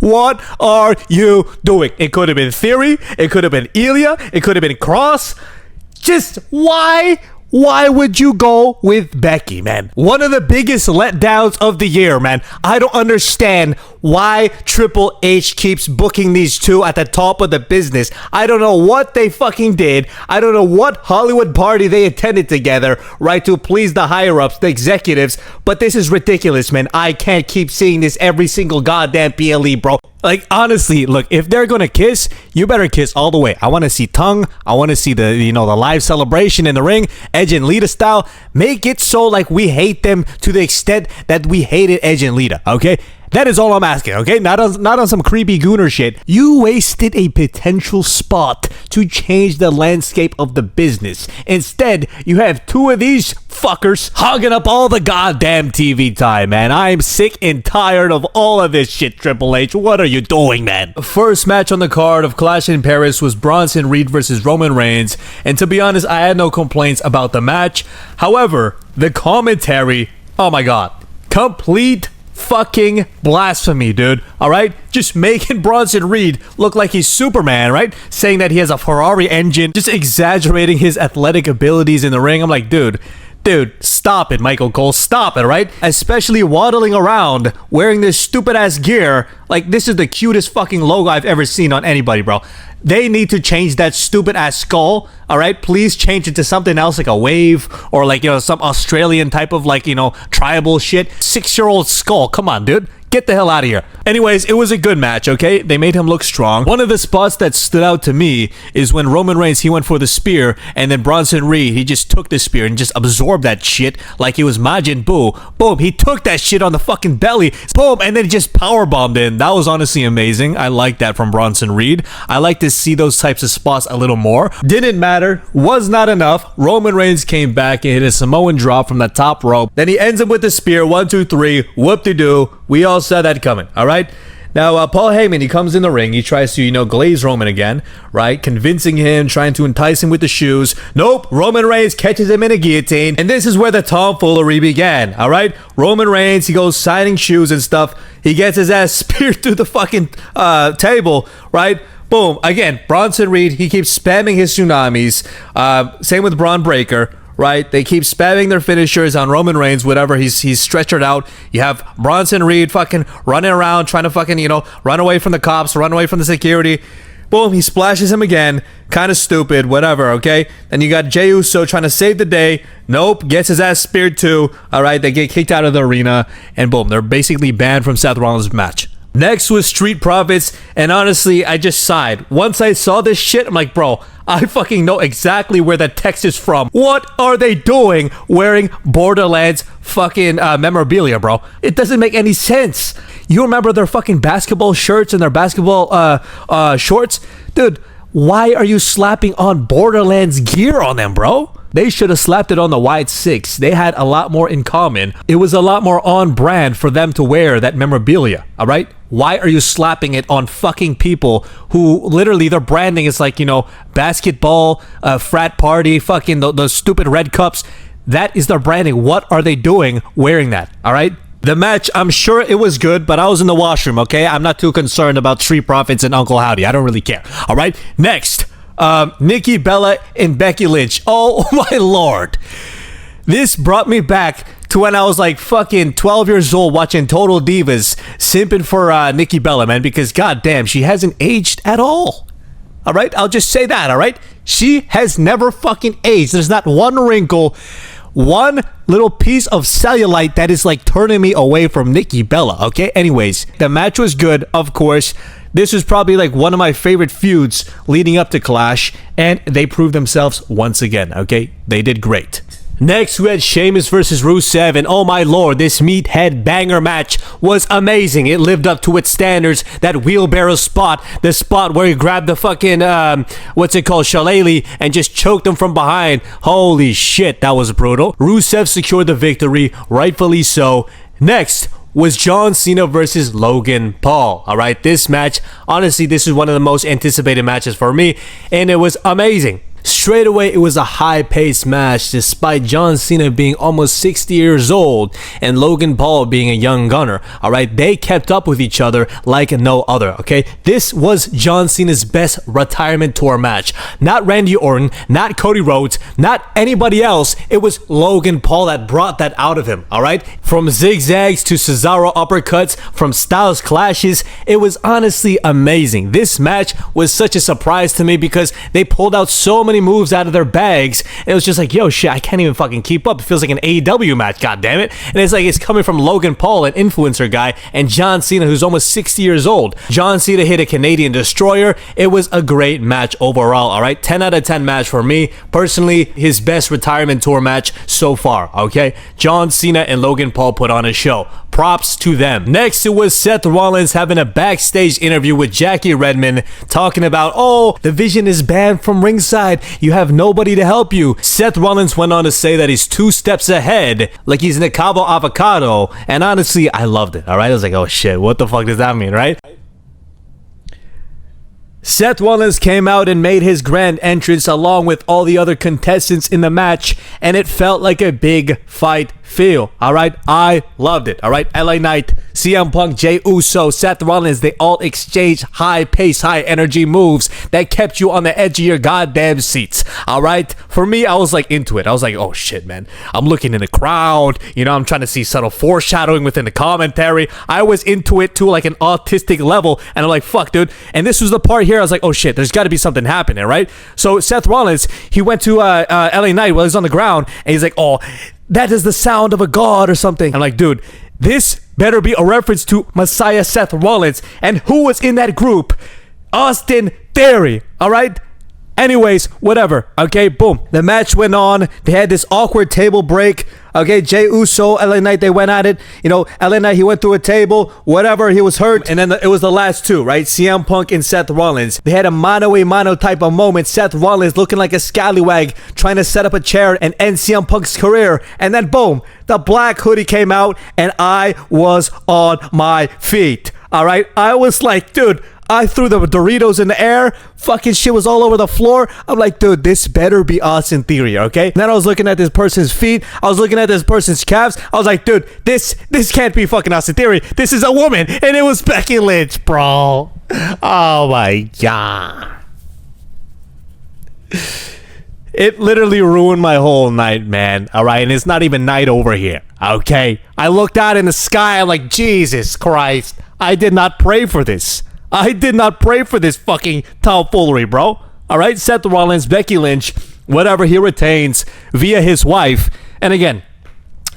What are you doing? It could have been Theory. It could have been Ilya. It could have been Cross. Just why? Why would you go with Becky, man? One of the biggest letdowns of the year, man. I don't understand why Triple H keeps booking these two at the top of the business. I don't know what they fucking did. I don't know what Hollywood party they attended together, right, to please the higher-ups, the executives, but this is ridiculous, man. I can't keep seeing this every single goddamn PLE, bro. Like, honestly, look, if they're gonna kiss, you better kiss all the way. I want to see tongue. I want to see the, the live celebration in the ring, Edge and Lita style. Make it so like we hate them to the extent that we hated Edge and Lita, okay? That is all I'm asking, okay? Not on some creepy gooner shit. You wasted a potential spot to change the landscape of the business. Instead, you have two of these fuckers hogging up all the goddamn TV time, man. I'm sick and tired of all of this shit, Triple H. What are you doing, man? First match on the card of Clash in Paris was Bronson Reed versus Roman Reigns. And to be honest, I had no complaints about the match. However, the commentary, oh my god, complete fucking blasphemy, dude. All right, just making Bronson Reed look like he's Superman, right? Saying that he has a Ferrari engine, just exaggerating his athletic abilities in the ring. I'm like, dude, stop it, Michael Cole, stop it, right? Especially waddling around wearing this stupid ass gear. Like, this is the cutest fucking logo I've ever seen on anybody, bro. They need to change that stupid ass skull, all right? Please change it to something else, like a wave or like, some Australian type of like, tribal shit. 6-year-old skull. Come on, dude. Get the hell out of here. Anyways, it was a good match, okay? They made him look strong. One of the spots that stood out to me is when Roman Reigns, he went for the spear, and then Bronson Reed, he just took the spear and just absorbed that shit like he was Majin Buu. Boom, he took that shit on the fucking belly. Boom, and then he just powerbombed in. That was honestly amazing. I like that from Bronson Reed. I like to see those types of spots a little more. Didn't matter. Was not enough. Roman Reigns came back and hit a Samoan drop from the top rope. Then he ends him with the spear. 1, 2, 3. Whoop-de-doo. We all saw that coming, all right? Now, Paul Heyman, he comes in the ring. He tries to, glaze Roman again, right? Convincing him, trying to entice him with the shoes. Nope, Roman Reigns catches him in a guillotine. And this is where the tomfoolery began, all right? Roman Reigns, he goes signing shoes and stuff. He gets his ass speared through the fucking table, right? Boom. Again, Bronson Reed, he keeps spamming his tsunamis. Same with Braun Breaker. Right, they keep spamming their finishers on Roman Reigns, whatever, he's stretched out. You have Bronson Reed fucking running around, trying to fucking, run away from the cops, run away from the security. Boom, he splashes him again. Kind of stupid, whatever, okay? And you got Jey Uso trying to save the day. Nope, gets his ass speared too. All right, they get kicked out of the arena. And boom, they're basically banned from Seth Rollins' match. Next was Street Profits, and honestly, I just sighed. Once I saw this shit, I'm like, bro, I fucking know exactly where that text is from. What are they doing wearing Borderlands fucking memorabilia, bro? It doesn't make any sense. You remember their fucking basketball shirts and their basketball shorts? Dude, why are you slapping on Borderlands gear on them, bro? They should have slapped it on the White 6. They had a lot more in common. It was a lot more on brand for them to wear that memorabilia, all right? Why are you slapping it on fucking people who literally their branding is like, basketball, frat party, fucking the stupid red cups. That is their branding. What are they doing wearing that, all right? The match, I'm sure it was good, but I was in the washroom, okay? I'm not too concerned about Street Profits and Uncle Howdy. I don't really care, all right? Next. Nikki Bella and Becky Lynch. Oh my lord. This brought me back to when I was like fucking 12 years old watching Total Divas, simping for Nikki Bella, man, because goddamn, she hasn't aged at all. All right, I'll just say that, all right? She has never fucking aged. There's not one wrinkle, one little piece of cellulite that is like turning me away from Nikki Bella, okay? Anyways, the match was good, of course. This was probably like one of my favorite feuds leading up to Clash, and they proved themselves once again, okay? They did great. Next, we had Sheamus versus Rusev, and oh my lord, this meathead banger match was amazing. It lived up to its standards. That wheelbarrow spot, the spot where he grabbed the fucking, shillelagh, and just choked him from behind. Holy shit, that was brutal. Rusev secured the victory, rightfully so. Next was John Cena versus Logan Paul. All right, this match, honestly, this is one of the most anticipated matches for me, and it was amazing. Straight away, it was a high-paced match despite John Cena being almost 60 years old and Logan Paul being a young gunner. Alright, they kept up with each other like no other, okay? This was John Cena's best retirement tour match. Not Randy Orton, not Cody Rhodes, not anybody else. It was Logan Paul that brought that out of him, alright? From zigzags to Cesaro uppercuts, from Styles clashes, it was honestly amazing. This match was such a surprise to me because they pulled out so many moves out of their bags, and it was just like, yo, shit, I can't even fucking keep up. It feels like an AEW match, goddammit. And it's like it's coming from Logan Paul, an influencer guy, and John Cena, who's almost 60 years old. John Cena hit a Canadian destroyer. It was a great match overall, alright? 10 out of 10 match for me. Personally, his best retirement tour match so far, okay? John Cena and Logan Paul put on a show. Props to them. Next, it was Seth Rollins having a backstage interview with Jackie Redmond talking about, oh, the Vision is banned from ringside. You have nobody to help you. Seth Rollins went on to say that he's 2 steps ahead, like he's in a Cabo Avocado. And honestly, I loved it, alright? I was like, oh shit, what the fuck does that mean, right? Seth Rollins came out and made his grand entrance along with all the other contestants in the match, and it felt like a big fight feel, alright? I loved it, alright? LA Knight, CM Punk, Jey Uso, Seth Rollins, they all exchanged high-pace, high-energy moves that kept you on the edge of your goddamn seats, alright? For me, I was like into it. I was like, oh shit, man. I'm looking in the crowd, you know, I'm trying to see subtle foreshadowing within the commentary. I was into it to like an autistic level, and I'm like, fuck, dude. And this was the part here I was like, oh shit, there's got to be something happening, right? So Seth Rollins, he went to LA Knight while he's on the ground, and he's like, oh, that is the sound of a god or something. I'm like, dude, this better be a reference to Messiah Seth Rollins. And who was in that group? Austin Theory, all right? Anyways, whatever, okay, boom. The match went on. They had this awkward table break. Okay, Jey Uso, LA Knight, they went at it. You know, LA Knight, he went through a table, whatever, he was hurt. And then it was the last two, right? CM Punk and Seth Rollins. They had a mano-a-mano type of moment. Seth Rollins looking like a scallywag, trying to set up a chair and end CM Punk's career. And then boom, the black hoodie came out and I was on my feet. All right, I was like, dude, I threw the Doritos in the air. Fucking shit was all over the floor. I'm like, dude, this better be Austin Theory, okay? Then I was looking at this person's feet. I was looking at this person's calves. I was like, dude, this can't be fucking Austin Theory. This is a woman. And it was Becky Lynch, bro. Oh my God. It literally ruined my whole night, man. All right, and it's not even night over here, okay? I looked out in the sky. I'm like, Jesus Christ. I did not pray for this. I did not pray for this fucking tomfoolery, bro. All right, Seth Rollins, Becky Lynch, whatever, he retains via his wife. And again,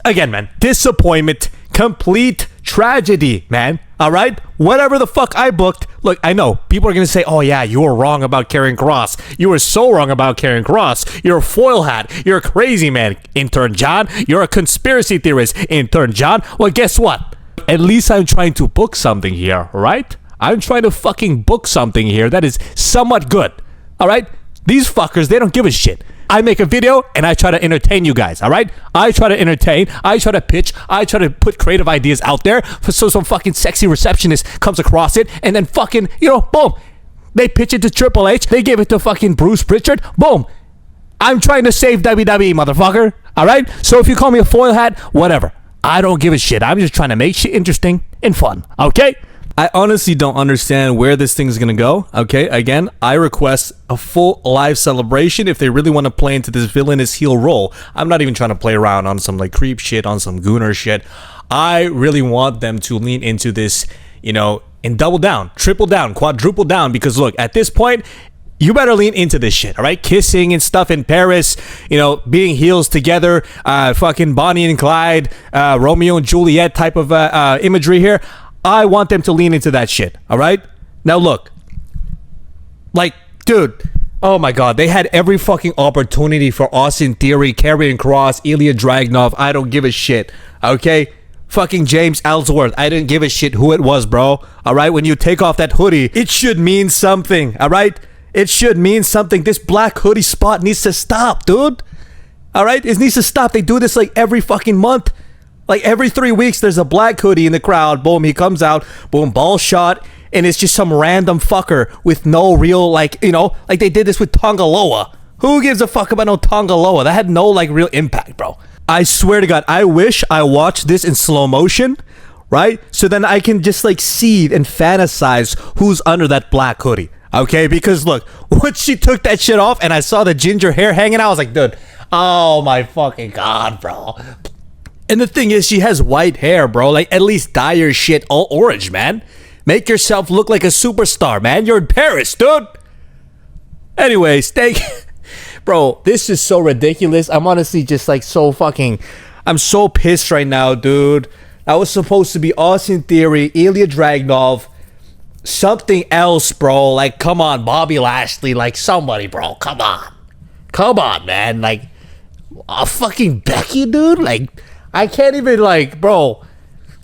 man, disappointment, complete tragedy, man. All right, whatever the fuck I booked. Look, I know people are gonna say, "Oh yeah, you were wrong about Karrion Kross. You were so wrong about Karrion Kross. You're a foil hat. You're a crazy man, Intern John. You're a conspiracy theorist, Intern John." Well, guess what? At least I'm trying to book something here, right? I'm trying to fucking book something here that is somewhat good, all right? These fuckers, they don't give a shit. I make a video and I try to entertain you guys, all right? I try to entertain, I try to pitch, I try to put creative ideas out there so some fucking sexy receptionist comes across it and then fucking, you know, boom. They pitch it to Triple H, they give it to fucking Bruce Pritchard, boom. I'm trying to save WWE, motherfucker, all right? So if you call me a foil hat, whatever. I don't give a shit. I'm just trying to make shit interesting and fun, okay? I honestly don't understand where this thing is going to go, okay? Again, I request a full live celebration if they really want to play into this villainous heel role. I'm not even trying to play around on some like creep shit, on some gooner shit. I really want them to lean into this, you know, and double down, triple down, quadruple down, because look, at this point, you better lean into this shit, all right? Kissing and stuff in Paris, you know, being heels together, fucking Bonnie and Clyde, Romeo and Juliet type of imagery here. I want them to lean into that shit, all right? Now, look. Like, dude, oh my God. They had every fucking opportunity for Austin Theory, Karrion Kross, Ilya Dragunov. I don't give a shit, okay? Fucking James Ellsworth. I didn't give a shit who it was, bro. All right? When you take off that hoodie, it should mean something, all right? It should mean something. This black hoodie spot needs to stop, dude. All right? It needs to stop. They do this like every fucking month. Like every 3 weeks, there's a black hoodie in the crowd. Boom, he comes out. Boom, ball shot. And it's just some random fucker with no real, like, you know, like they did this with Tongaloa. Who gives a fuck about no Tongaloa? That had no like real impact, bro. I swear to God, I wish I watched this in slow motion, right? So then I can just like see and fantasize who's under that black hoodie. Okay, because look, once she took that shit off and I saw the ginger hair hanging out, I was like, dude, oh my fucking God, bro. And the thing is, she has white hair, bro. Like, at least dye your shit all orange, man. Make yourself look like a superstar, man. You're in Paris, dude. Anyways, bro, this is so ridiculous. I'm honestly just like so fucking, I'm so pissed right now, dude. That was supposed to be Austin Theory, Ilya Dragunov, something else, bro. Like, come on, Bobby Lashley, like somebody, bro. Come on, man. Like, a fucking Becky, dude. Like, I can't even, like, bro.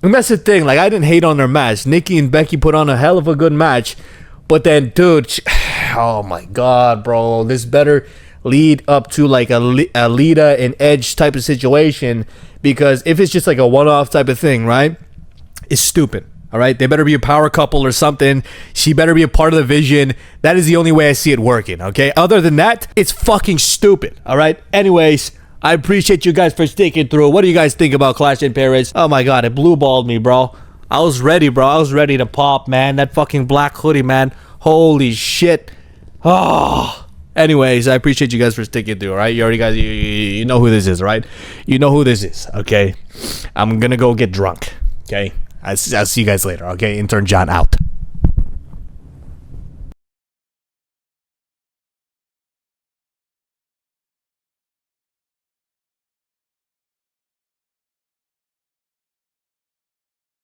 And that's the thing. Like, I didn't hate on their match. Nikki and Becky put on a hell of a good match, but then, dude, oh my God, bro. This better lead up to like a Lita and Edge type of situation, because if it's just like a one-off type of thing, right? It's stupid. All right, they better be a power couple or something. She better be a part of the vision. That is the only way I see it working, okay? Other than that, it's fucking stupid, all right? Anyways, I appreciate you guys for sticking through. What do you guys think about Clash in Paris? Oh my God, it blue-balled me, bro. I was ready, bro. I was ready to pop, man. That fucking black hoodie, man. Holy shit. Oh. Anyways, I appreciate you guys for sticking through, all right? You already guys, you know who this is, right? You know who this is, okay? I'm gonna go get drunk, okay? I'll see you guys later, okay? Intern John out.